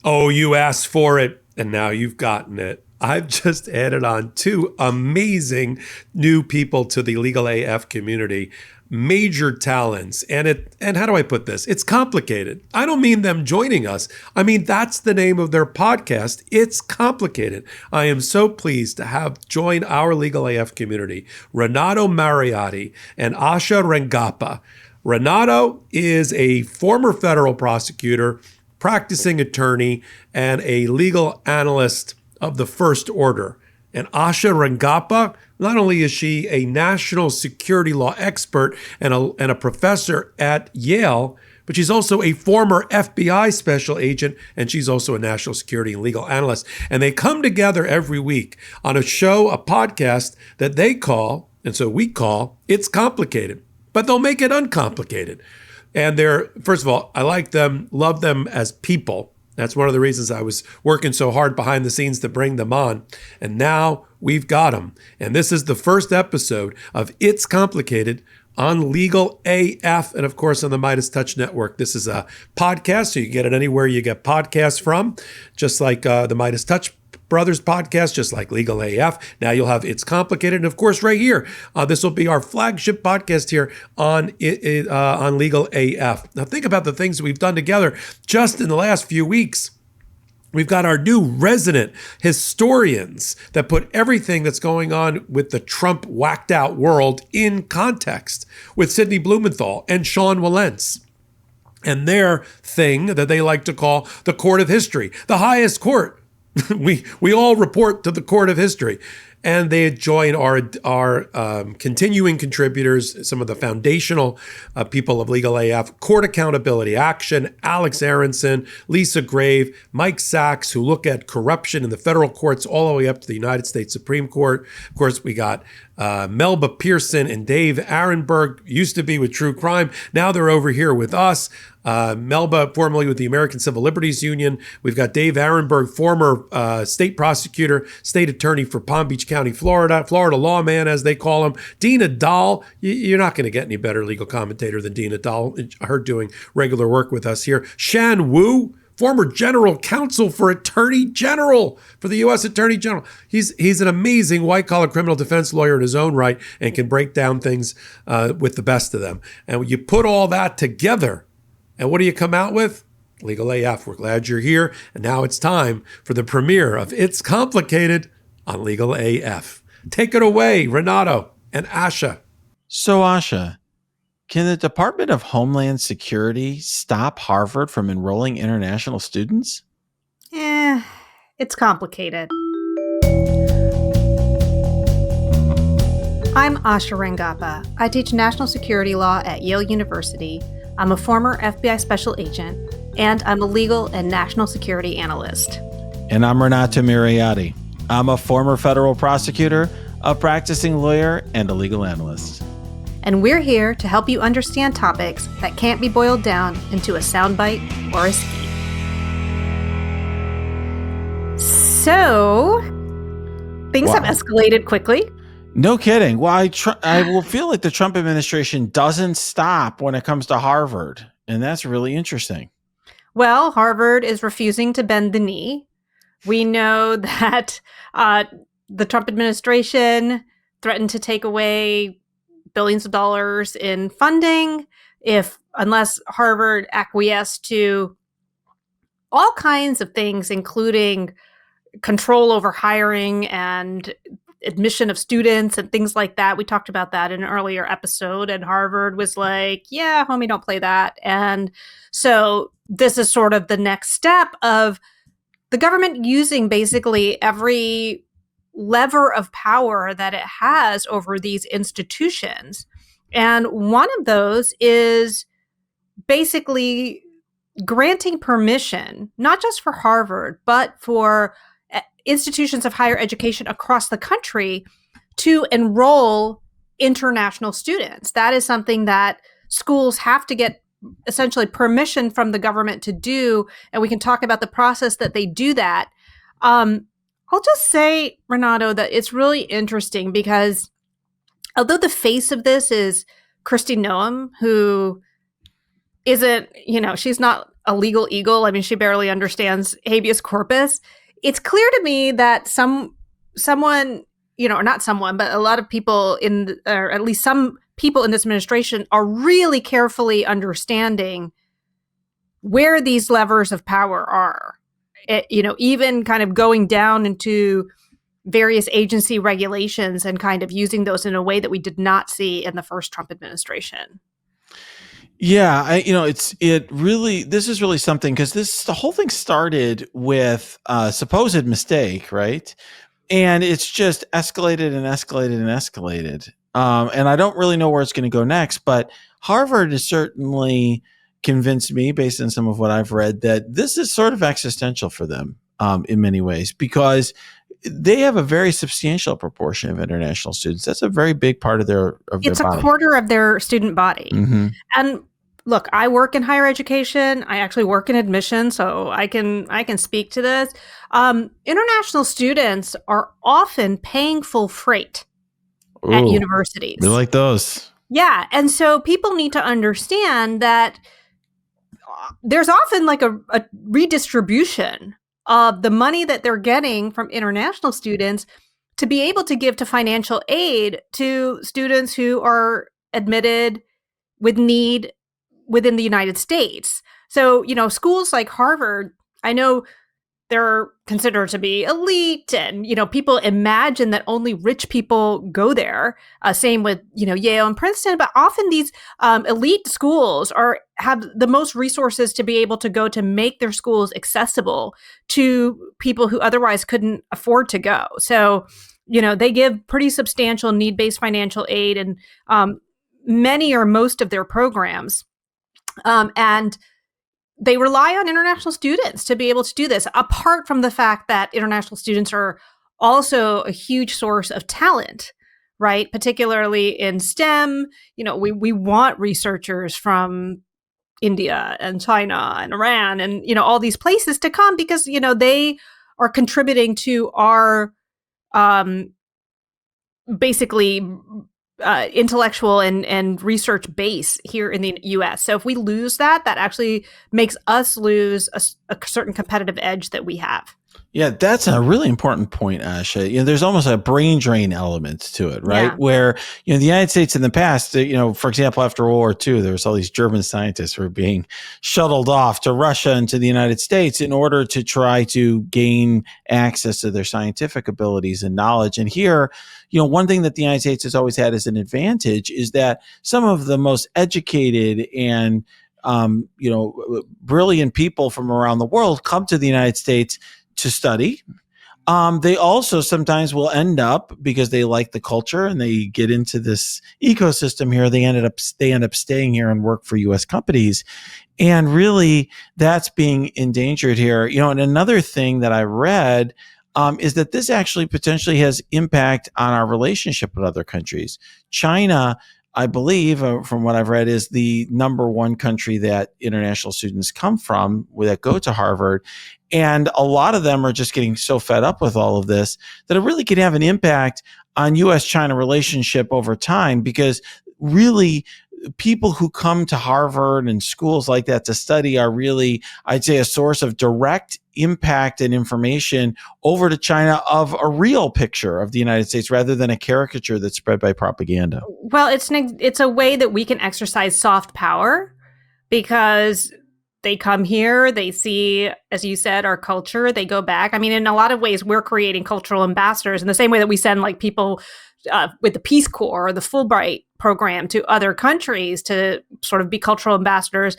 Oh, you asked for it, and now you've gotten it. I've just added on two amazing new people to the Legal AF community, major talents. And how do I put this? It's complicated. I don't mean them joining us. I mean, that's the name of their podcast. It's complicated. I am so pleased to have joined our Legal AF community, Renato Mariotti and Asha Rangappa. Renato is a former federal prosecutor, practicing attorney, and a legal analyst of the First Order. And Asha Rangappa, not only is she a national security law expert and a professor at Yale, but she's also a former FBI special agent, and she's also a national security and legal analyst. And they come together every week on a show, a podcast that they call, and so we call, It's Complicated. But they'll make it uncomplicated. And first of all, I like them, love them as people. That's one of the reasons I was working so hard behind the scenes to bring them on. And now we've got them. And this is the first episode of It's Complicated on Legal AF and, of course, on the Midas Touch Network. This is a podcast, so you get it anywhere you get podcasts from, just like the Midas Touch Brothers podcast, just like Legal AF. Now you'll have It's Complicated. And of course, right here, this will be our flagship podcast here on Legal AF. Now think about the things we've done together just in the last few weeks. We've got our new resident historians that put everything that's going on with the Trump whacked out world in context with Sidney Blumenthal and Sean Wilentz and their thing that they like to call the court of history, the highest court. We all report to the court of history, and they join our continuing contributors, some of the foundational people of Legal AF, Court Accountability Action, Alex Aronson, Lisa Grave, Mike Sachs, who look at corruption in the federal courts all the way up to the United States Supreme Court. Of course, we got Melba Pearson and Dave Arenberg, used to be with True Crime. Now they're over here with us. Melba, formerly with the American Civil Liberties Union. We've got Dave Arenberg, former state prosecutor, state attorney for Palm Beach County, Florida lawman, as they call him. Dina Dahl, you're not going to get any better legal commentator than Dina Dahl. Her doing regular work with us here. Shan Wu, former general counsel for Attorney General, for the U.S. Attorney General. He's an amazing white-collar criminal defense lawyer in his own right and can break down things with the best of them. And when you put all that together, and what do you come out with? Legal AF. We're glad you're here. And now it's time for the premiere of It's Complicated on Legal AF. Take it away, Renato and Asha. So, Asha, can the Department of Homeland Security stop Harvard from enrolling international students? It's complicated. I'm Asha Rangappa. I teach national security law at Yale University. I'm a former FBI special agent, and I'm a legal and national security analyst. And I'm Renato Mariotti. I'm a former federal prosecutor, a practicing lawyer, and a legal analyst. And we're here to help you understand topics that can't be boiled down into a soundbite or a scheme. So, things have escalated quickly. No kidding. Well, I will feel like the Trump administration doesn't stop when it comes to Harvard, and that's really interesting. Well, Harvard is refusing to bend the knee. We know that the Trump administration threatened to take away billions of dollars in funding unless Harvard acquiesced to all kinds of things, including control over hiring and admission of students and things like that. We talked about that in an earlier episode, and Harvard was like, yeah, homie, don't play that. And so this is sort of the next step of the government using basically every lever of power that it has over these institutions. And one of those is basically granting permission, not just for Harvard, but for institutions of higher education across the country to enroll international students. That is something that schools have to get essentially permission from the government to do. And we can talk about the process that they do that. I'll just say, Renato, that it's really interesting because although the face of this is Kristi Noem, who isn't, she's not a legal eagle. I mean, she barely understands habeas corpus. It's clear to me that someone, or not someone, but a lot of people or at least some people in this administration are really carefully understanding where these levers of power are. Even kind of going down into various agency regulations and kind of using those in a way that we did not see in the first Trump administration. Yeah, this is really something, because the whole thing started with a supposed mistake, right? And it's just escalated and escalated and escalated. And I don't really know where it's going to go next, but Harvard has certainly convinced me, based on some of what I've read, that this is sort of existential for them in many ways, because they have a very substantial proportion of international students. That's a very big part of their body. It's a quarter of their student body. Mm-hmm. And look, I work in higher education. I actually work in admission, so I can speak to this. International students are often paying full freight at universities. We like those. Yeah, and so people need to understand that there's often like a redistribution of the money that they're getting from international students to be able to give to financial aid to students who are admitted with need within the United States. So, schools like Harvard, I know they're considered to be elite, and, people imagine that only rich people go there. Same with, Yale and Princeton, but often these elite schools have the most resources to be able to go to make their schools accessible to people who otherwise couldn't afford to go. So, they give pretty substantial need-based financial aid and many or most of their programs. And they rely on international students to be able to do this, apart from the fact that international students are also a huge source of talent, right? Particularly in STEM. We want researchers from India and China and Iran and, all these places to come because, they are contributing to our basically intellectual and research base here in the U.S. So if we lose that actually makes us lose a certain competitive edge that we have. Yeah, that's a really important point, Asha. There's almost a brain drain element to it, right? Yeah. Where, the United States in the past, for example, after World War II, there was all these German scientists who were being shuttled off to Russia and to the United States in order to try to gain access to their scientific abilities and knowledge. And here, one thing that the United States has always had as an advantage is that some of the most educated and, brilliant people from around the world come to the United States to study. They also sometimes will end up, because they like the culture and they get into this ecosystem here, they end up staying here and work for U.S. companies. And really, that's being endangered here. And another thing that I read is that this actually potentially has impact on our relationship with other countries. China, I believe, from what I've read, is the number one country that international students come from that go to Harvard. And a lot of them are just getting so fed up with all of this that it really could have an impact on U.S.-China relationship over time, because really people who come to Harvard and schools like that to study are really, I'd say, a source of direct impact and information over to China of a real picture of the United States rather than a caricature that's spread by propaganda. Well, it's a way that we can exercise soft power, because they come here, they see, as you said, our culture, they go back. I mean, in a lot of ways, we're creating cultural ambassadors in the same way that we send like people with the Peace Corps or the Fulbright program to other countries to sort of be cultural ambassadors.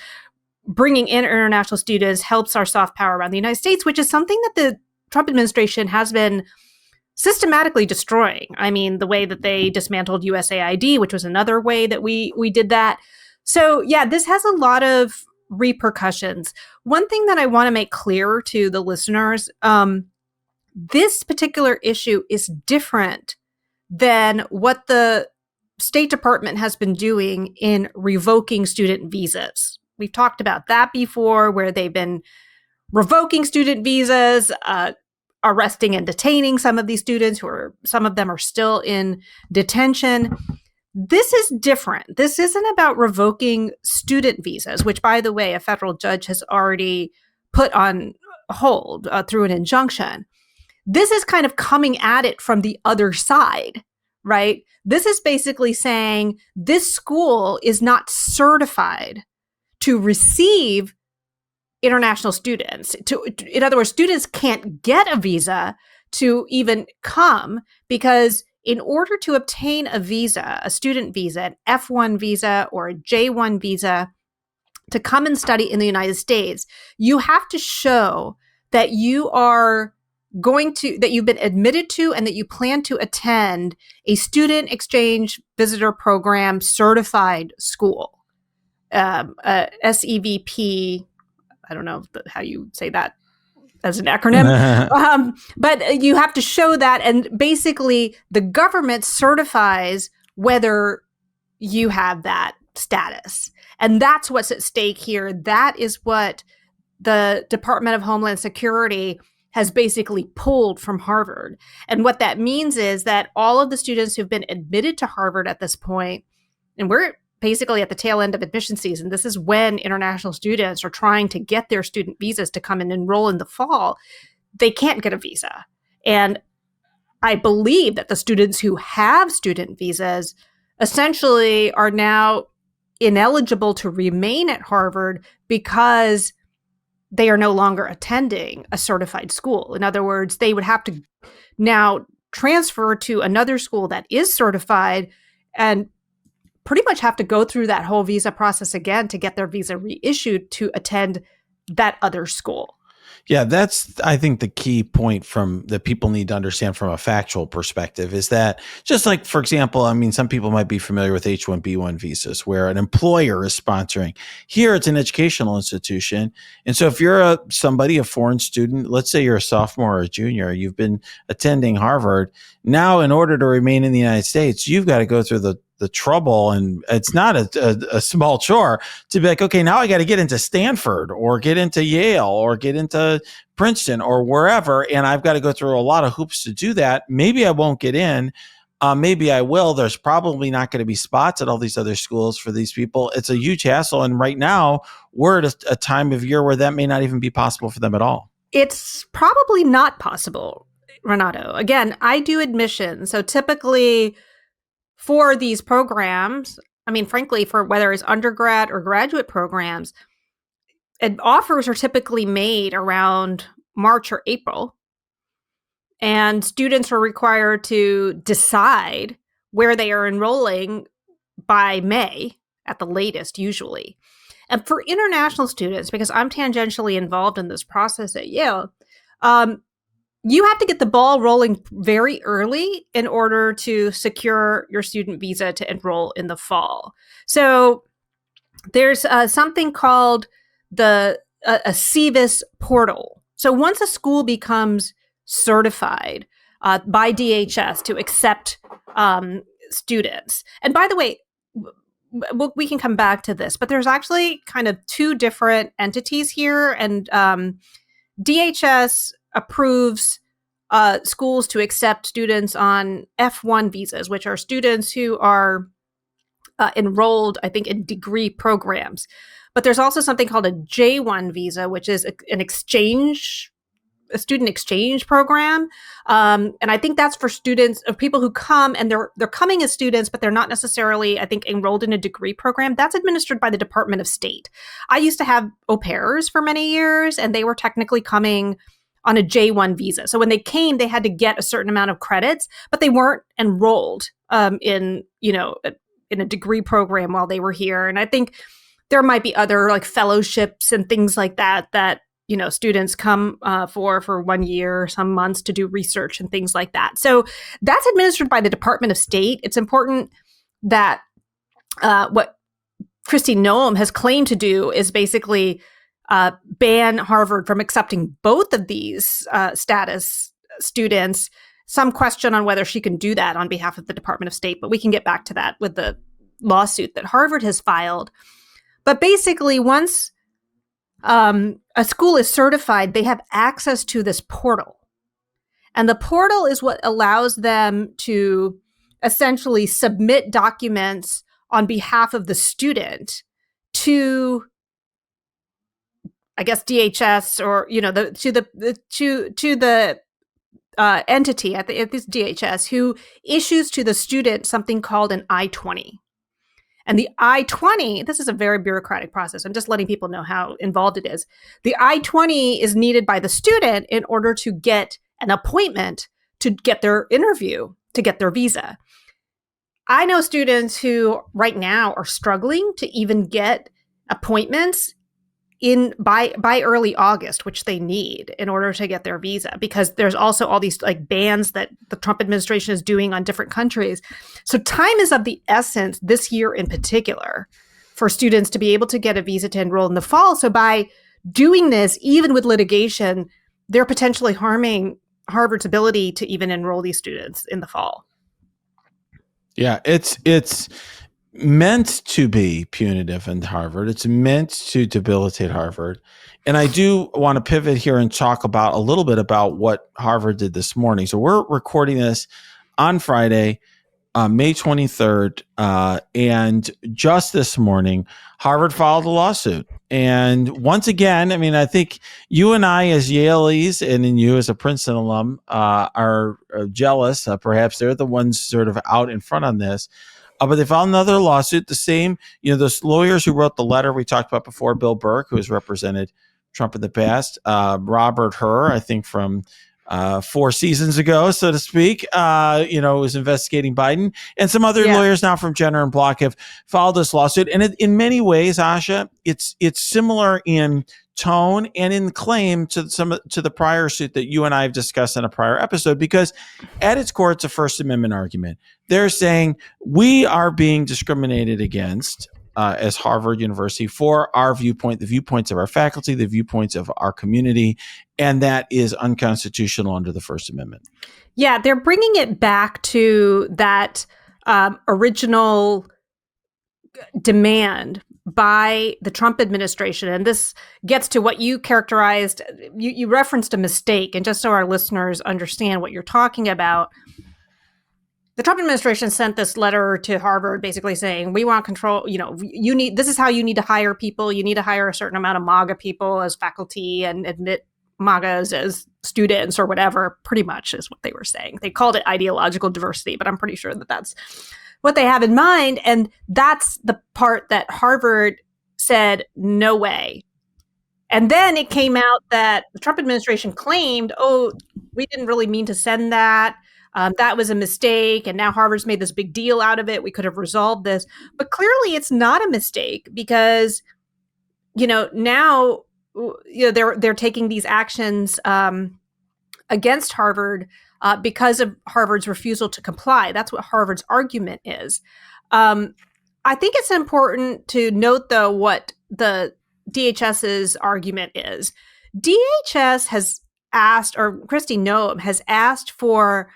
Bringing in international students helps our soft power around the United States, which is something that the Trump administration has been systematically destroying. I mean, the way that they dismantled USAID, which was another way that we did that. So yeah, this has a lot of repercussions. One thing that I want to make clear to the listeners, this particular issue is different than what the State Department has been doing in revoking student visas. We've talked about that before, where they've been revoking student visas, arresting and detaining some of these students some of them are still in detention. This is different. This isn't about revoking student visas, which, by the way, a federal judge has already put on hold through an injunction. This is kind of coming at it from the other side, right? This is basically saying this school is not certified to receive international students. In other words, students can't get a visa to even come, because in order to obtain a visa, a student visa, an F1 visa or a J1 visa, to come and study in the United States, you have to show that you are that you've been admitted to and that you plan to attend a student exchange visitor program certified school, SEVP. I don't know how you say that as an acronym, but you have to show that, and basically the government certifies whether you have that status. And that's what's at stake here. That is what the Department of Homeland Security has basically pulled from Harvard. And what that means is that all of the students who've been admitted to Harvard at this point, and we're basically at the tail end of admission season, this is when international students are trying to get their student visas to come and enroll in the fall, they can't get a visa. And I believe that the students who have student visas essentially are now ineligible to remain at Harvard because they are no longer attending a certified school. In other words, they would have to now transfer to another school that is certified and pretty much have to go through that whole visa process again to get their visa reissued to attend that other school. Yeah, that's, I think, the key point that people need to understand from a factual perspective is that, just like, for example, I mean, some people might be familiar with H-1B1 visas where an employer is sponsoring. Here, it's an educational institution. And so if you're a foreign student, let's say you're a sophomore or a junior, you've been attending Harvard. Now, in order to remain in the United States, you've got to go through the trouble, and it's not a small chore to be like, okay, now I got to get into Stanford or get into Yale or get into Princeton or wherever, and I've got to go through a lot of hoops to do that. Maybe I won't get in. Maybe I will. There's probably not going to be spots at all these other schools for these people. It's a huge hassle, and right now we're at a time of year where that may not even be possible for them at all. It's probably not possible, Renato. Again, I do admissions, so typically for these programs, I mean, frankly, for whether it's undergrad or graduate programs, offers are typically made around March or April. And students are required to decide where they are enrolling by May at the latest, usually. And for international students, because I'm tangentially involved in this process at Yale, you have to get the ball rolling very early in order to secure your student visa to enroll in the fall. So there's something called a CVIS portal. So once a school becomes certified by DHS to accept students, and by the way, we can come back to this, but there's actually kind of two different entities here, and DHS approves schools to accept students on F1 visas, which are students who are enrolled, I think, in degree programs. But there's also something called a J1 visa, which is a student exchange program. And I think that's for students of people who come and they're coming as students, but they're not necessarily, I think, enrolled in a degree program. That's administered by the Department of State. I used to have au pairs for many years, and they were technically coming on a J1 visa. So when they came, they had to get a certain amount of credits, but they weren't enrolled in a degree program while they were here. And I think there might be other like fellowships and things like that students come for 1 year, some months to do research and things like that. So that's administered by the Department of State. It's important that what Kristi Noem has claimed to do is basically ban Harvard from accepting both of these status students. Some question on whether she can do that on behalf of the Department of State, but we can get back to that with the lawsuit that Harvard has filed. But basically, once a school is certified, they have access to this portal. And the portal is what allows them to essentially submit documents on behalf of the student to, I guess, DHS, or to the entity at this DHS who issues to the student something called an I-20. And the I-20, this is a very bureaucratic process. I'm just letting people know how involved it is. The I-20 is needed by the student in order to get an appointment, to get their interview, to get their visa. I know students who right now are struggling to even get appointments by early August, which they need in order to get their visa, because there's also all these like bans that the Trump administration is doing on different countries. So time is of the essence this year in particular for students to be able to get a visa to enroll in the fall. So by doing this, even with litigation, they're potentially harming Harvard's ability to even enroll these students in the fall. Yeah, it's meant to be punitive in Harvard. It's meant to debilitate Harvard. And I do want to pivot here and talk about a little bit about what Harvard did this morning. So we're recording this on Friday, May 23rd. And just this morning, Harvard filed a lawsuit. And once again, I mean, I think you and I as Yaleys, and then you as a Princeton alum, are jealous. Perhaps they're the ones sort of out in front on this. But they filed another lawsuit. The same, those lawyers who wrote the letter we talked about before, Bill Burke, who has represented Trump in the past, Robert Hur, I think from 4 seasons ago, so to speak, was investigating Biden, and some other lawyers now from Jenner and Block have filed this lawsuit. And in many ways, Asha, it's similar in tone and in claim to the prior suit that you and I have discussed in a prior episode, because at its core, it's a First Amendment argument. They're saying we are being discriminated against as Harvard University for our viewpoint, the viewpoints of our faculty, the viewpoints of our community, and that is unconstitutional under the First Amendment. Yeah, they're bringing it back to that original demand by the Trump administration. And this gets to what you characterized. You referenced a mistake. And just so our listeners understand what you're talking about, the Trump administration sent this letter to Harvard basically saying, we want control, this is how you need to hire people. You need to hire a certain amount of MAGA people as faculty and admit MAGAs as students or whatever, pretty much is what they were saying. They called it ideological diversity, but I'm pretty sure that that's what they have in mind. And that's the part that Harvard said, no way. And then it came out that the Trump administration claimed, we didn't really mean to send that. That was a mistake. And now Harvard's made this big deal out of it. We could have resolved this. But clearly it's not a mistake because, now, they're taking these actions against Harvard because of Harvard's refusal to comply. That's what Harvard's argument is. I think it's important to note, though, what the DHS's argument is. DHS has asked, or Kristi Noem has asked for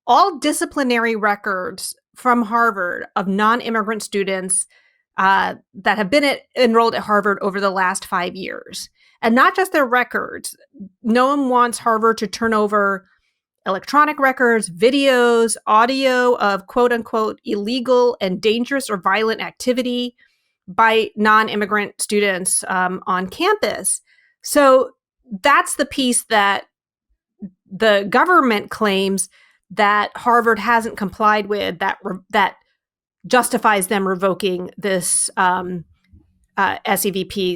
all disciplinary records from Harvard of non-immigrant students that have been enrolled at Harvard over the last 5 years. And not just their records. Noem wants Harvard to turn over electronic records, videos, audio of quote unquote illegal and dangerous or violent activity by non-immigrant students on campus. So that's the piece that the government claims that Harvard hasn't complied with, that justifies them revoking this SEVP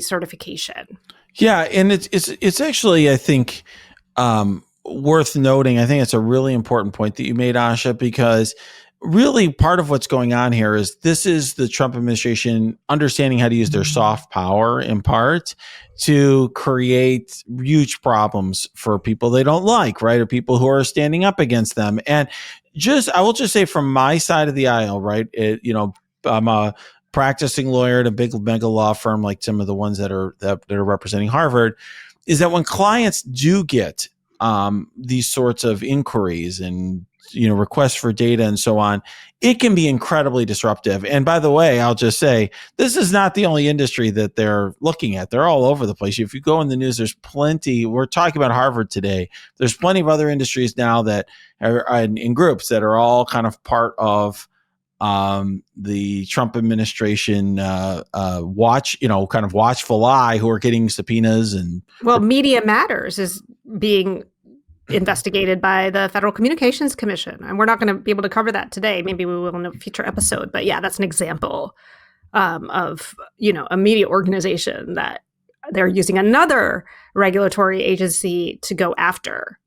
certification. Yeah, and it's actually, I think, worth noting. I think it's a really important point that you made, Asha, because really part of what's going on here is this is the Trump administration understanding how to use their soft power in part to create huge problems for people they don't like, right? Or people who are standing up against them. And I will just say from my side of the aisle, right? I'm a practicing lawyer at a big mega law firm like some of the ones that are representing Harvard, is that when clients do get these sorts of inquiries and requests for data and so on, it can be incredibly disruptive. And by the way, I'll just say, this is not the only industry that they're looking at. They're all over the place. If you go in the news, there's plenty. We're talking about Harvard today. There's plenty of other industries now that are in groups that are all kind of part of the Trump administration kind of watchful eye, who are getting subpoenas. And Media Matters is being investigated by the Federal Communications Commission, and we're not going to be able to cover that today. Maybe we will in a future episode, but yeah, that's an example of a media organization that they're using another regulatory agency to go after.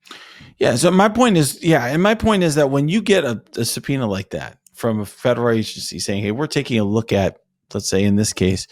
Yeah. So my point is that when you get a subpoena like that from a federal agency saying, hey, we're taking a look at, let's say in this case,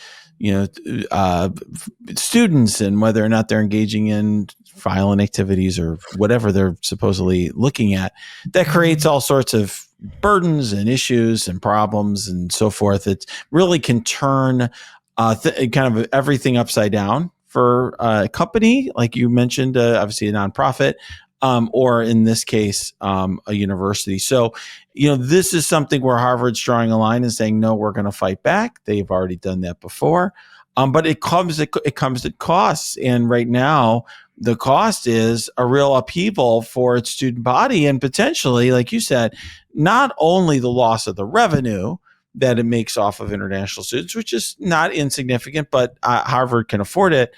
students and whether or not they're engaging in violent activities or whatever they're supposedly looking at, that creates all sorts of burdens and issues and problems and so forth. It really can turn kind of everything upside down for a company, like you mentioned, obviously a nonprofit, or in this case, a university. So, this is something where Harvard's drawing a line and saying, no, we're going to fight back. They've already done that before. But it comes at costs. And right now, the cost is a real upheaval for its student body, and potentially, like you said, not only the loss of the revenue that it makes off of international students, which is not insignificant, but Harvard can afford it,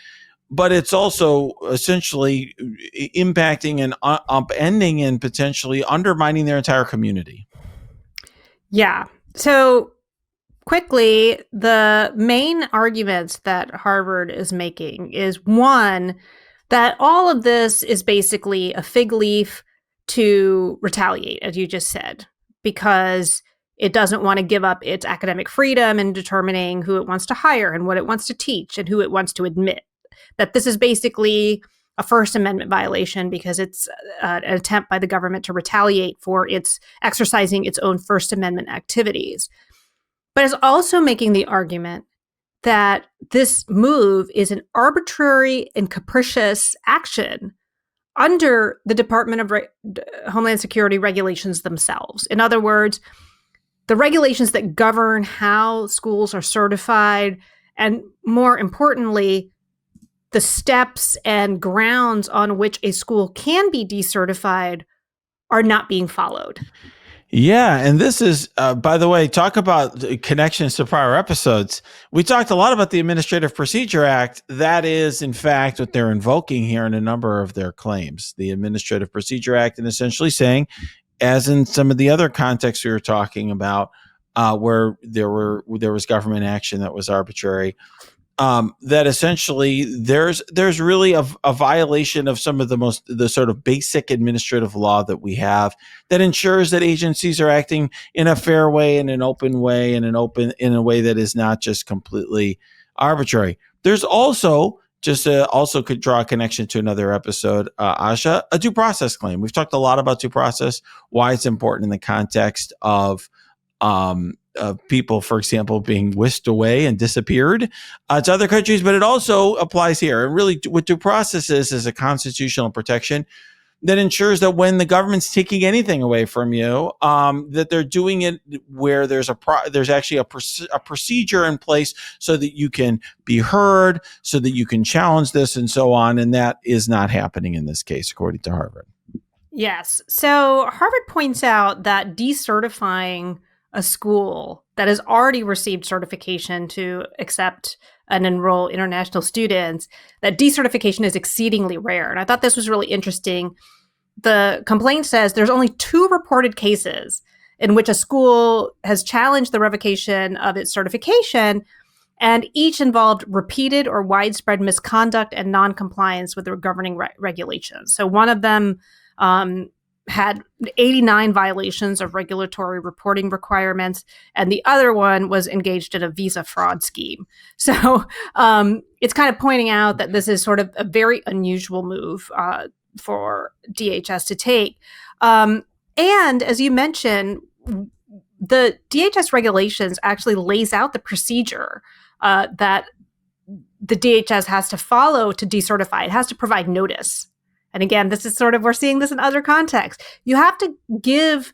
but it's also essentially impacting and upending and potentially undermining their entire community. Yeah. So quickly, the main arguments that Harvard is making is, one, that all of this is basically a fig leaf to retaliate, as you just said, because it doesn't want to give up its academic freedom in determining who it wants to hire and what it wants to teach and who it wants to admit. That this is basically a First Amendment violation because it's an attempt by the government to retaliate for its exercising its own First Amendment activities. But it's also making the argument that this move is an arbitrary and capricious action under the Department of Homeland Security regulations themselves. In other words, the regulations that govern how schools are certified, and more importantly, the steps and grounds on which a school can be decertified are not being followed. Yeah. And this is, by the way, talk about connections to prior episodes. We talked a lot about the Administrative Procedure Act. That is, in fact, what they're invoking here in a number of their claims. The Administrative Procedure Act, and essentially saying, as in some of the other contexts we were talking about, where there was government action that was arbitrary, that essentially there's really a violation of some of the sort of basic administrative law that we have that ensures that agencies are acting in a fair way, in an open way, in a way that is not just completely arbitrary. There's also also could draw a connection to another episode, Asha, a due process claim. We've talked a lot about due process, why it's important in the context of people, for example, being whisked away and disappeared to other countries, but it also applies here. And really, what due process is a constitutional protection that ensures that when the government's taking anything away from you, that they're doing it where there's actually a procedure in place so that you can be heard, so that you can challenge this, and so on. And that is not happening in this case, according to Harvard. Yes. So Harvard points out that decertifying a school that has already received certification to accept and enroll international students, that decertification is exceedingly rare. And I thought this was really interesting. The complaint says there's only 2 reported cases in which a school has challenged the revocation of its certification, and each involved repeated or widespread misconduct and noncompliance with the governing regulations. So one of them had 89 violations of regulatory reporting requirements, and the other one was engaged in a visa fraud scheme. So it's kind of pointing out that this is sort of a very unusual move for DHS to take. And as you mentioned, the DHS regulations actually lays out the procedure that the DHS has to follow to decertify. It has to provide notice And again, this is sort of, we're seeing this in other contexts. You have to give,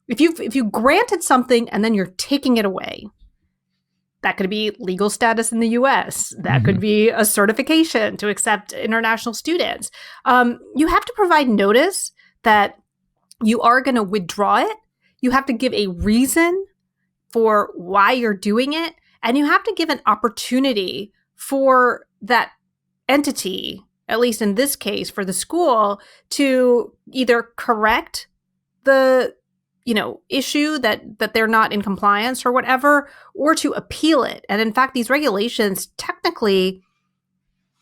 if you granted something and then you're taking it away, that could be legal status in the US. That could be a certification to accept international students. You have to provide notice that you are going to withdraw it. You have to give a reason for why you're doing it. And you have to give an opportunity for that entity, at least in this case for the school, to either correct the issue that they're not in compliance or whatever, or to appeal it. And in fact, these regulations technically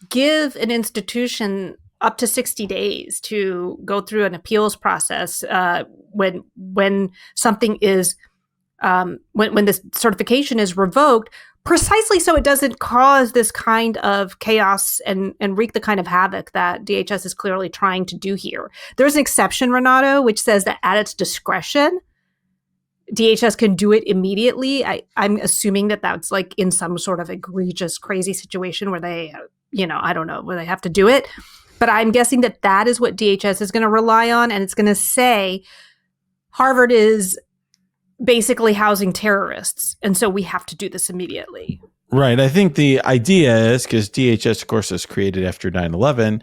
give an institution up to 60 days to go through an appeals process when something is when this certification is revoked, precisely so it doesn't cause this kind of chaos and wreak the kind of havoc that DHS is clearly trying to do here. There's an exception, Renato, which says that at its discretion, DHS can do it immediately. I'm assuming that that's like in some sort of egregious, crazy situation where they, I don't know, where they have to do it. But I'm guessing that is what DHS is going to rely on. And it's going to say Harvard is basically housing terrorists. And so we have to do this immediately. Right. I think the idea is, because DHS, of course, was created after 9/11,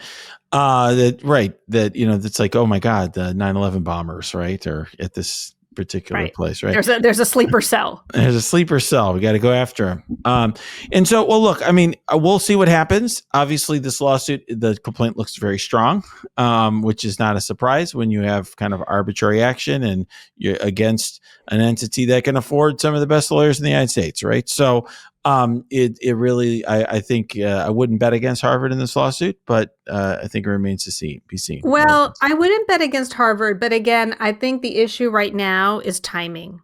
that's like, oh my God, the 9/11 bombers, right? Or at this particular place, right? There's a sleeper cell. There's a sleeper cell. We got to go after him. And so, well, look, I mean, we'll see what happens. Obviously, this lawsuit, the complaint looks very strong, which is not a surprise when you have kind of arbitrary action and you're against an entity that can afford some of the best lawyers in the United States, right? So it really, I think I wouldn't bet against Harvard in this lawsuit, but I think it remains to be seen. Well, I wouldn't bet against Harvard, but again, I think the issue right now is timing.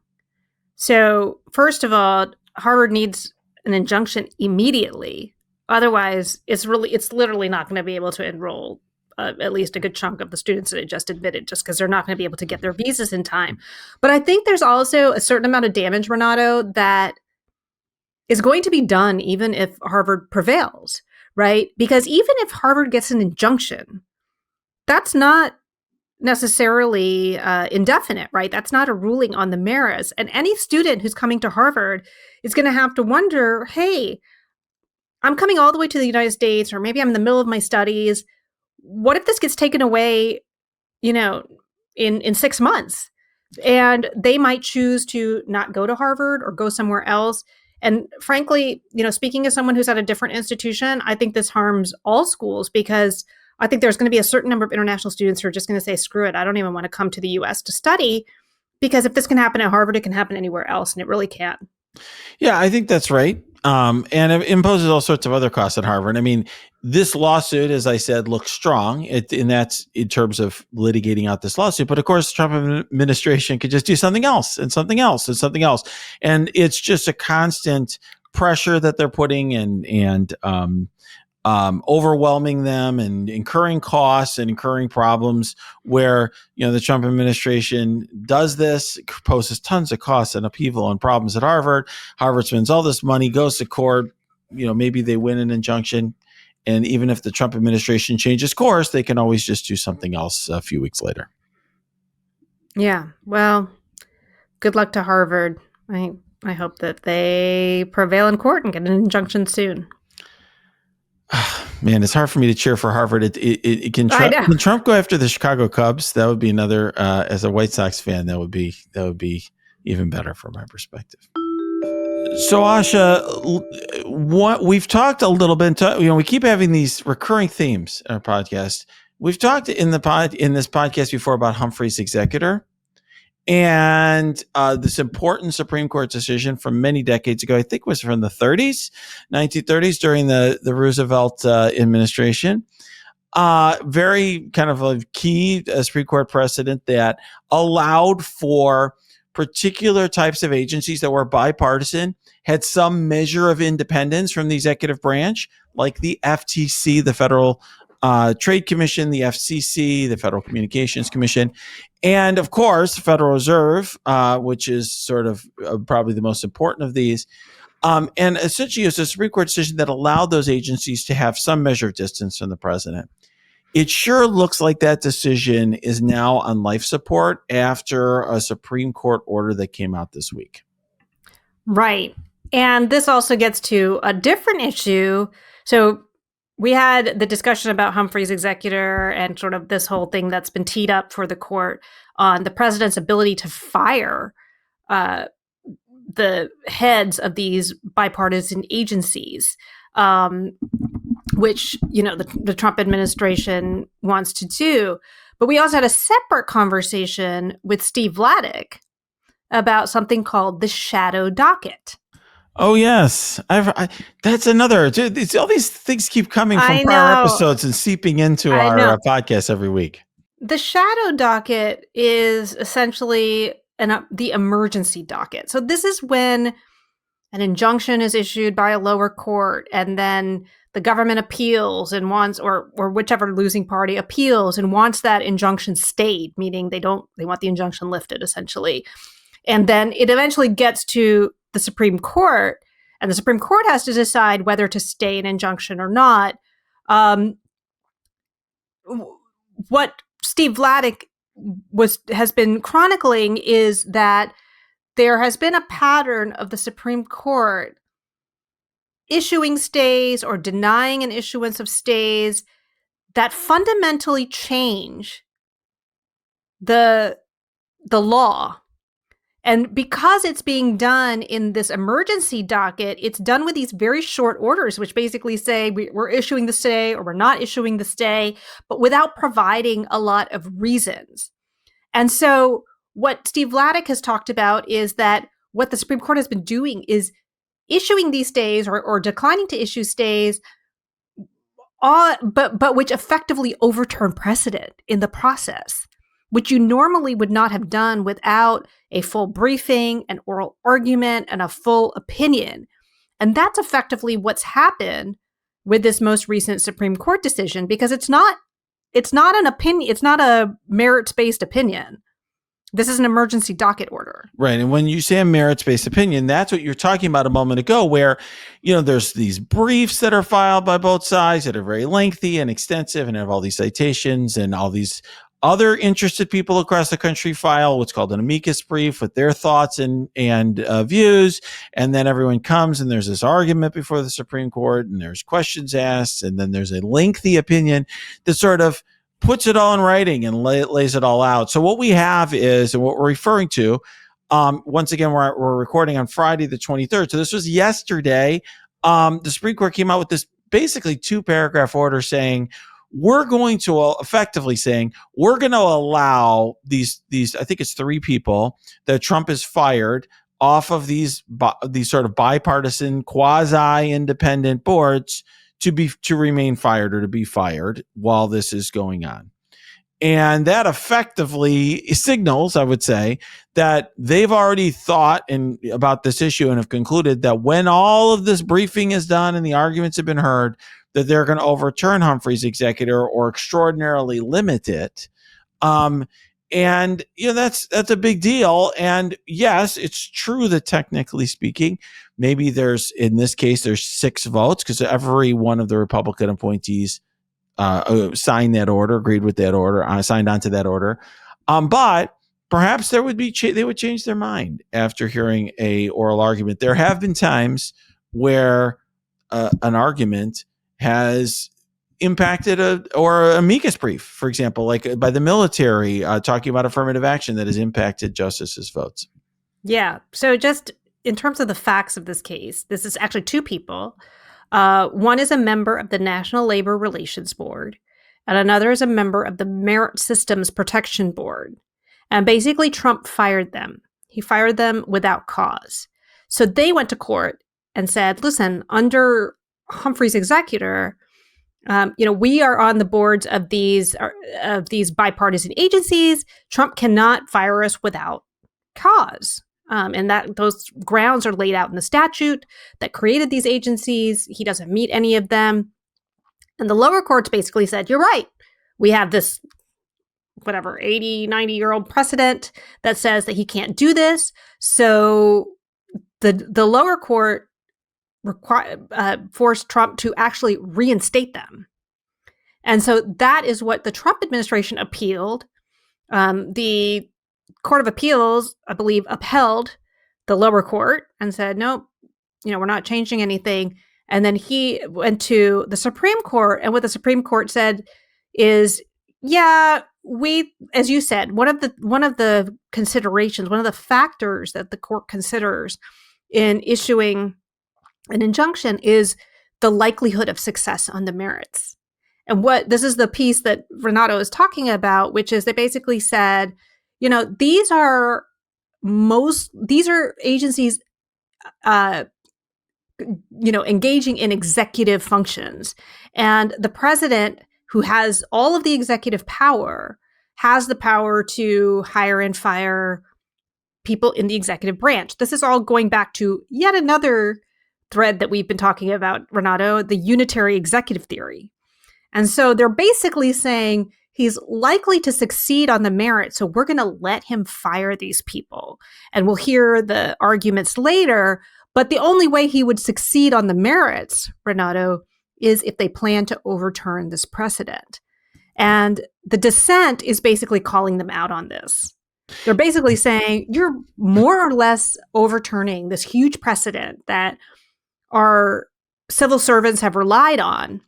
So first of all, Harvard needs an injunction immediately. Otherwise, it's literally not going to be able to enroll at least a good chunk of the students that it just admitted, just because they're not going to be able to get their visas in time. But I think there's also a certain amount of damage, Renato, that is going to be done even if Harvard prevails, right? Because even if Harvard gets an injunction, that's not necessarily indefinite, right? That's not a ruling on the merits. And any student who's coming to Harvard is going to have to wonder, hey, I'm coming all the way to the United States, or maybe I'm in the middle of my studies. What if this gets taken away, in 6 months? And they might choose to not go to Harvard or go somewhere else. And frankly, speaking as someone who's at a different institution, I think this harms all schools, because I think there's going to be a certain number of international students who are just going to say, screw it, I don't even want to come to the US to study, because if this can happen at Harvard, it can happen anywhere else, and it really can. Yeah, I think that's right. And it imposes all sorts of other costs at Harvard. I mean, this lawsuit, as I said, looks strong, and that's in terms of litigating out this lawsuit. But of course, the Trump administration could just do something else and something else and something else. And it's just a constant pressure that they're putting and overwhelming them and incurring costs and incurring problems where, the Trump administration does this, poses tons of costs and upheaval and problems at Harvard. Harvard spends all this money, goes to court, maybe they win an injunction. And even if the Trump administration changes course, they can always just do something else a few weeks later. Yeah. Well, good luck to Harvard. I hope that they prevail in court and get an injunction soon. Man, it's hard for me to cheer for Harvard. Can Trump go after the Chicago Cubs? That would be another. As a White Sox fan, that would be even better from my perspective. So, Asha, what we've talked a little bit. We keep having these recurring themes in our podcast. We've talked in this podcast before about Humphrey's executor. And this important Supreme Court decision from many decades ago, I think was from the 1930s, during the Roosevelt administration. Very kind of a key Supreme Court precedent that allowed for particular types of agencies that were bipartisan, had some measure of independence from the executive branch, like the FTC, the Federal Trade Commission, the FCC, the Federal Communications Commission, and of course, the Federal Reserve, which is sort of probably the most important of these. And essentially, it's a Supreme Court decision that allowed those agencies to have some measure of distance from the president. It sure looks like that decision is now on life support after a Supreme Court order that came out this week. Right. And this also gets to a different issue. So we had the discussion about Humphrey's executor and sort of this whole thing that's been teed up for the court on the president's ability to fire the heads of these bipartisan agencies, which, the Trump administration wants to do. But we also had a separate conversation with Steve Vladeck about something called the shadow docket. Oh, yes. That's another. All these things keep coming from prior episodes and seeping into our podcast every week. The shadow docket is essentially the emergency docket. So this is when an injunction is issued by a lower court, and then the government appeals and wants, or whichever losing party appeals and wants that injunction stayed, meaning they want the injunction lifted, essentially. And then it eventually gets to the Supreme Court, and the Supreme Court has to decide whether to stay an injunction or not. What Steve Vladeck has been chronicling is that there has been a pattern of the Supreme Court issuing stays or denying an issuance of stays that fundamentally change the law. And because it's being done in this emergency docket, it's done with these very short orders, which basically say we're issuing the stay or we're not issuing the stay, but without providing a lot of reasons. And so what Steve Vladeck has talked about is that what the Supreme Court has been doing is issuing these stays or declining to issue stays, but which effectively overturn precedent in the process, which you normally would not have done without a full briefing, an oral argument, and a full opinion. And that's effectively what's happened with this most recent Supreme Court decision, because it's not an opinion, it's not a merits-based opinion. This is an emergency docket order. Right. And when you say a merits-based opinion, that's what you're talking about a moment ago, where, there's these briefs that are filed by both sides that are very lengthy and extensive and have all these citations, and all these other interested people across the country file what's called an amicus brief with their thoughts and views. And then everyone comes and there's this argument before the Supreme Court, and there's questions asked, and then there's a lengthy opinion that sort of puts it all in writing and lays it all out. So what we have is, and what we're referring to, once again, we're recording on Friday the 23rd. So this was yesterday. The Supreme Court came out with this basically 2-paragraph order saying, we're going to allow these, I think it's 3 people that Trump has fired off of these sort of bipartisan, quasi-independent boards to remain fired or to be fired while this is going on. And that effectively signals, I would say, that they've already thought about this issue and have concluded that when all of this briefing is done and the arguments have been heard, that they're going to overturn Humphrey's executor or extraordinarily limit it. And that's a big deal. And yes, it's true that technically speaking, maybe there's 6 votes, because every one of the Republican appointees signed that order, agreed with that order, signed on to that order. But perhaps they would change their mind after hearing a oral argument. There have been times where an argument has impacted or amicus brief, for example, like by the military talking about affirmative action that has impacted justices' votes. Yeah. So just in terms of the facts of this case, this is actually 2 people. One is a member of the National Labor Relations Board, and another is a member of the Merit Systems Protection Board. And basically, Trump fired them. He fired them without cause. So they went to court and said, listen, under Humphrey's executor, we are on the boards of these bipartisan agencies. Trump cannot fire us without cause. And that those grounds are laid out in the statute that created these agencies. He doesn't meet any of them. And the lower courts basically said, you're right. We have this, 80, 90-year-old precedent that says that he can't do this. So the lower court forced Trump to actually reinstate them. And so that is what the Trump administration appealed. The Court of Appeals, I believe, upheld the lower court and said, nope, we're not changing anything. And then he went to the Supreme Court, and what the Supreme Court said is, yeah, as you said, one of the considerations, one of the factors that the court considers in issuing an injunction is the likelihood of success on the merits. And this is the piece that Renato is talking about, which is they basically said, these are agencies, engaging in executive functions. And the president, who has all of the executive power, has the power to hire and fire people in the executive branch. This is all going back to yet another thread that we've been talking about, Renato, the unitary executive theory. And so they're basically saying he's likely to succeed on the merits, so we're going to let him fire these people. And we'll hear the arguments later, but the only way he would succeed on the merits, Renato, is if they plan to overturn this precedent. And the dissent is basically calling them out on this. They're basically saying you're more or less overturning this huge precedent that our civil servants have relied on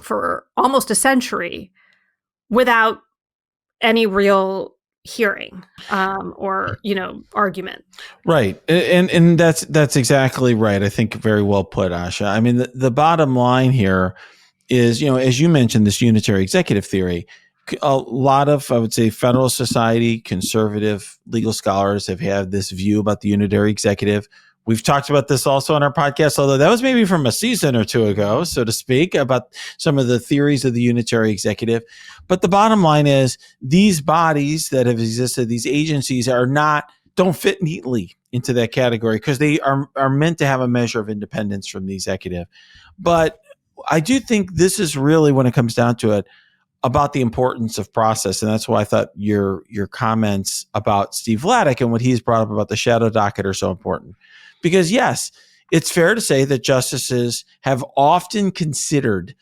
for almost a century without any real hearing or argument. Right. And that's exactly right. I think very well put, Asha. I mean, the bottom line here is, as you mentioned, this unitary executive theory, a lot of, I would say, Federalist Society, conservative legal scholars have had this view about the unitary executive. We've talked about this also on our podcast, although that was maybe from a season or two ago, so to speak, about some of the theories of the unitary executive. But the bottom line is these bodies that have existed, these agencies don't fit neatly into that category because they are meant to have a measure of independence from the executive. But I do think this is really, when it comes down to it, about the importance of process. And that's why I thought your comments about Steve Vladeck and what he's brought up about the shadow docket are so important. Because yes, it's fair to say that justices have often considered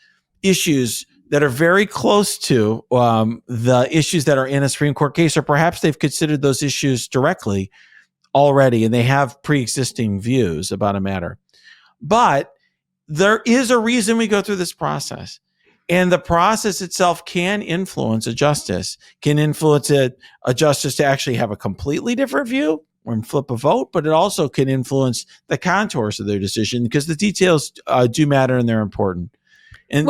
issues that are very close to the issues that are in a Supreme Court case, or perhaps they've considered those issues directly already, and they have pre-existing views about a matter. But there is a reason we go through this process. And the process itself can influence a justice, can influence a justice to actually have a completely different view or flip a vote, but it also can influence the contours of their decision because the details do matter and they're important. And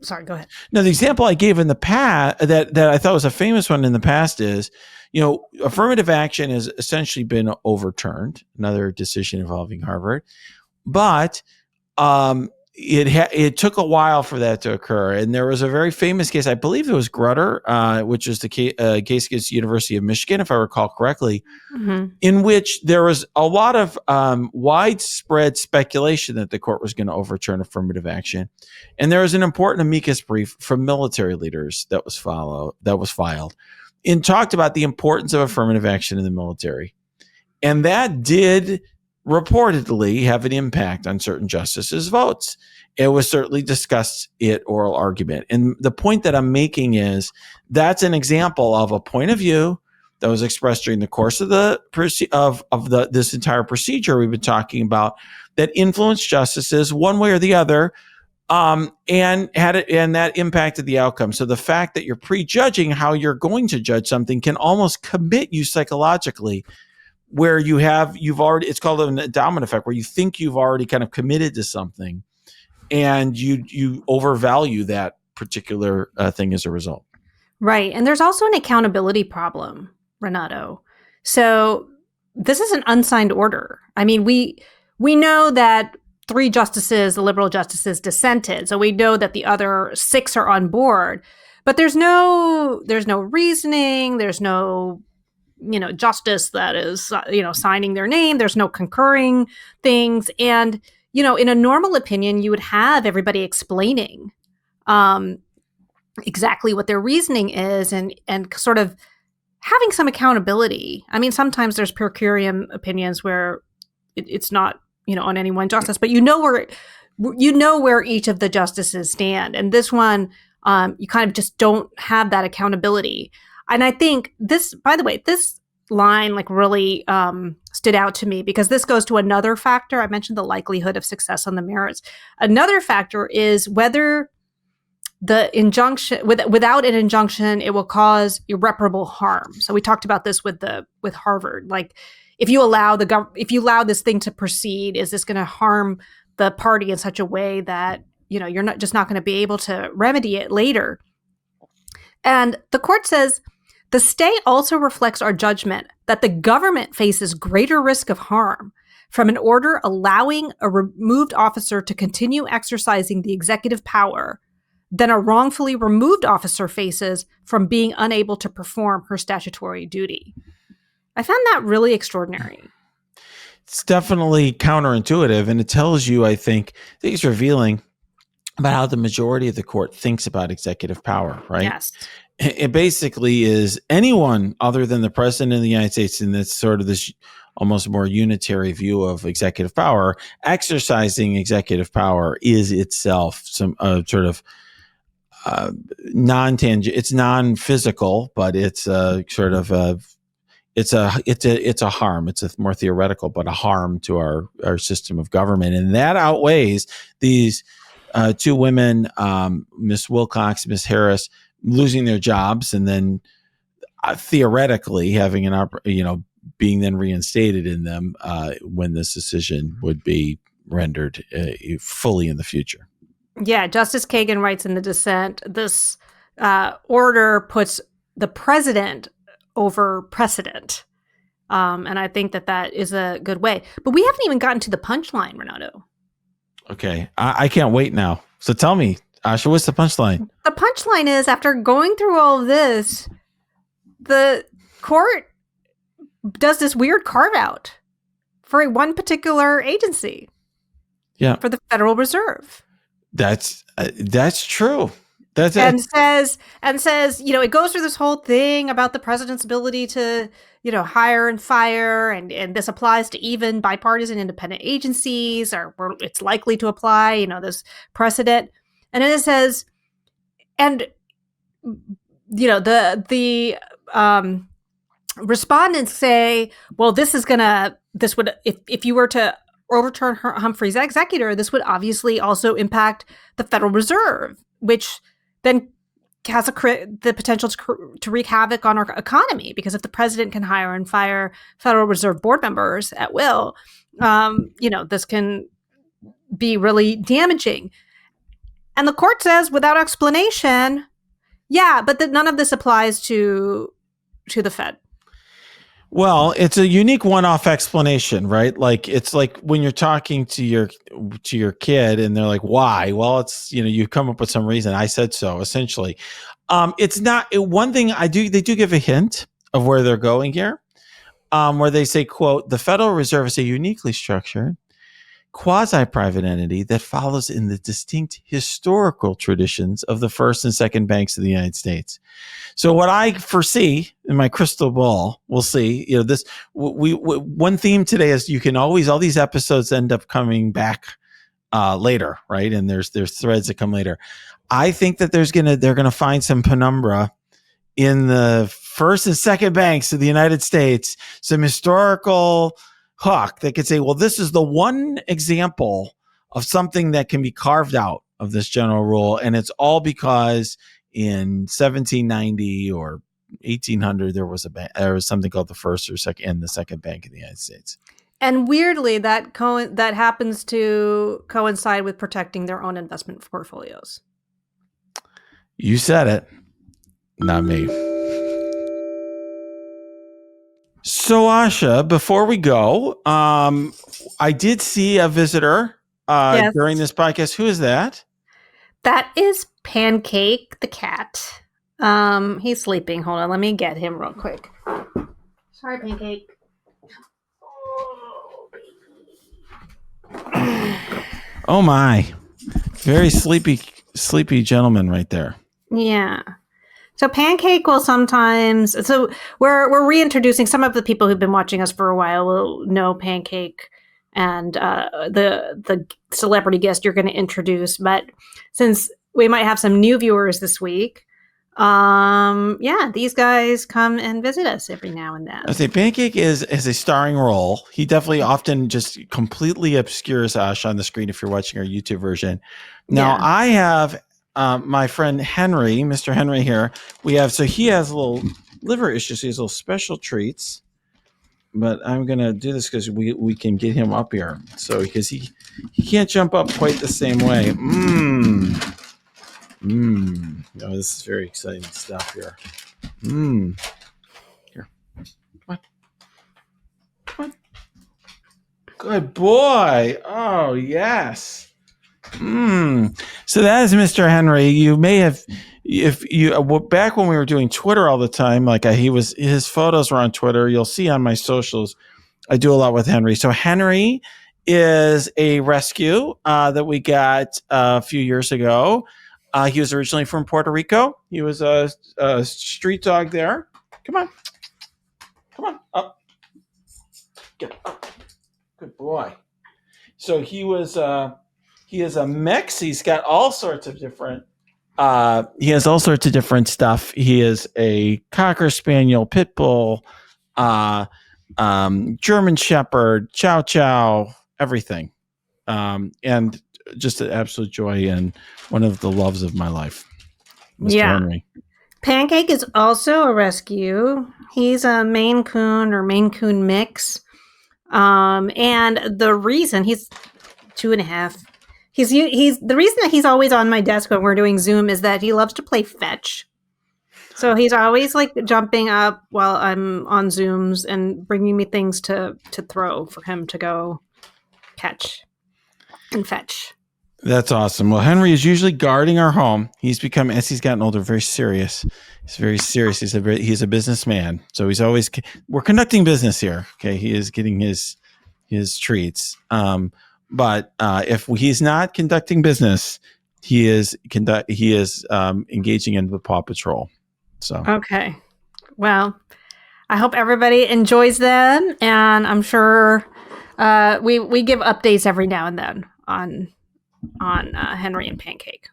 sorry, go ahead. No, the example I gave in the past that I thought was a famous one in the past is, affirmative action has essentially been overturned, another decision involving Harvard, but it took a while for that to occur. And there was a very famous case, I believe it was Grutter, which is the case against the University of Michigan, if I recall correctly, in which there was a lot of widespread speculation that the court was going to overturn affirmative action. And there was an important amicus brief from military leaders that was filed and talked about the importance of affirmative action in the military. And that did reportedly have an impact on certain justices' votes. It was certainly discussed at oral argument. And the point that I'm making is that's an example of a point of view that was expressed during the course of this entire procedure we've been talking about that influenced justices one way or the other, and that impacted the outcome. So the fact that you're prejudging how you're going to judge something can almost commit you psychologically, where you've already, it's called an endowment effect, where you think you've already kind of committed to something and you overvalue that particular thing as a result. Right. And there's also an accountability problem, Renato. So this is an unsigned order. I mean, we know that 3 justices, the liberal justices, dissented. So we know that the other 6 are on board, but there's no reasoning. There's no justice that is, signing their name. There's no concurring things. And, in a normal opinion, you would have everybody explaining exactly what their reasoning is and sort of having some accountability. I mean, sometimes there's per curiam opinions where it's not, on any one justice, but you know where each of the justices stand. And this one, you kind of just don't have that accountability. And I think this, by the way, this line like really stood out to me because this goes to another factor. I mentioned the likelihood of success on the merits. Another factor is whether the injunction, without an injunction, it will cause irreparable harm. So we talked about this with Harvard. Like, if you allow this thing to proceed, is this going to harm the party in such a way that you're not going to be able to remedy it later? And the court says the stay also reflects our judgment that the government faces greater risk of harm from an order allowing a removed officer to continue exercising the executive power than a wrongfully removed officer faces from being unable to perform her statutory duty. I found that really extraordinary. It's definitely counterintuitive, and it tells you, I think it's revealing about how the majority of the court thinks about executive power, right? Yes. It basically is anyone other than the president of the United States, and that's sort of this almost more unitary view of executive power. Exercising executive power is itself some sort of non-tangible. It's non-physical, but it's sort of it's a harm. It's a more theoretical, but a harm to our system of government, and that outweighs these two women, Miss Wilcox, Miss Harris, losing their jobs, and then theoretically having being then reinstated in them when this decision would be rendered fully in the future. Yeah, Justice Kagan writes in the dissent, this order puts the president over precedent. And I think that is a good way. But we haven't even gotten to the punchline, Renato. Okay, I can't wait now. So tell me, Asha, what's the punchline? The punchline is, after going through all of this, the court does this weird carve-out for one particular agency. Yeah. For the Federal Reserve. That's true. Says, it goes through this whole thing about the president's ability to, hire and fire, and this applies to even bipartisan independent agencies, or it's likely to apply, this precedent. And then it says, and the respondents say, well, this would, if you were to overturn Humphrey's executor, this would obviously also impact the Federal Reserve, which then has the potential to wreak havoc on our economy, because if the president can hire and fire Federal Reserve board members at will, this can be really damaging. And the court says, without explanation, yeah, but none of this applies to the Fed. Well, it's a unique one-off explanation, right? Like, it's like when you're talking to your kid and they're like, why? Well, it's, you come up with some reason. I said so, essentially. It's not one thing they do give a hint of where they're going here, where they say, quote, the Federal Reserve is a uniquely structured quasi-private entity that follows in the distinct historical traditions of the first and second banks of the United States. So what I foresee in my crystal ball, we'll see, this, one theme today is all these episodes end up coming back later, right? And there's threads that come later. I think that they're going to find some penumbra in the first and second banks of the United States, some historical hook that could say, well, this is the one example of something that can be carved out of this general rule. And it's all because in 1790 or 1800, there was something called the first or second and the second bank of the United States. And weirdly, that happens to coincide with protecting their own investment portfolios. You said it, not me. So, Asha, before we go, I did see a visitor yes. during this podcast. Who is that? That is Pancake the cat. He's sleeping. Hold on, let me get him real quick. Sorry, Pancake. Oh my, very sleepy gentleman right there. Yeah. So Pancake will sometimes. So we're reintroducing some of the people who've been watching us for a while will know Pancake and the celebrity guest you're going to introduce. But since we might have some new viewers this week, these guys come and visit us every now and then. I say Pancake is a starring role. He definitely often just completely obscures Asha on the screen if you're watching our YouTube version. Now I have my friend Henry, Mr. Henry here. He has a little liver issues. He has little special treats. But I'm gonna do this because we can get him up here. So because he can't jump up quite the same way. Oh, this is very exciting stuff here. Here. Come on. Good boy. Oh, yes. So that is Mr. Henry. You may have, if you back when we were doing Twitter all the time, like his photos were on Twitter. You'll see on my socials, I do a lot with Henry. So Henry is a rescue that we got a few years ago. He was originally from Puerto Rico. He was a street dog there. Come on, up. Get up. Good boy. So he is a mix. He's got all sorts of different. He has all sorts of different stuff. He is a Cocker Spaniel, Pit Bull, German Shepherd, Chow Chow, everything, and just an absolute joy and one of the loves of my life. Mr. Henry. Pancake is also a rescue. He's a Maine Coon mix. And the reason he's 2.5, he's the reason that he's always on my desk when we're doing Zoom is that he loves to play fetch. So he's always like jumping up while I'm on Zooms and bringing me things to throw for him to go catch and fetch. That's awesome. Well, Henry is usually guarding our home. He's become, as he's gotten older, very serious. He's very serious. He's a businessman. So we're conducting business here. Okay. He is getting his treats. But if he's not conducting business, he is engaging in the Paw Patrol. So, okay. Well, I hope everybody enjoys them. And I'm sure we give updates every now and then on Henry and Pancake.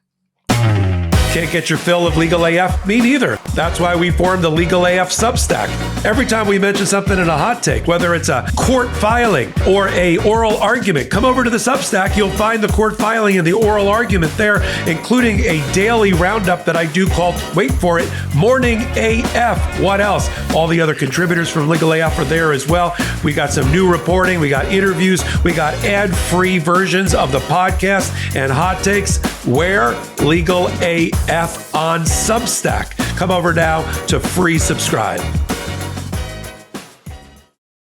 Can't get your fill of Legal AF? Me neither. That's why we formed the Legal AF Substack. Every time we mention something in a hot take, whether it's a court filing or a oral argument, come over to the Substack. You'll find the court filing and the oral argument there, including a daily roundup that I do called, wait for it, Morning AF. What else? All the other contributors from Legal AF are there as well. We got some new reporting. We got interviews. We got ad-free versions of the podcast and hot takes. Where? Legal AF on Substack. Come over now to free subscribe.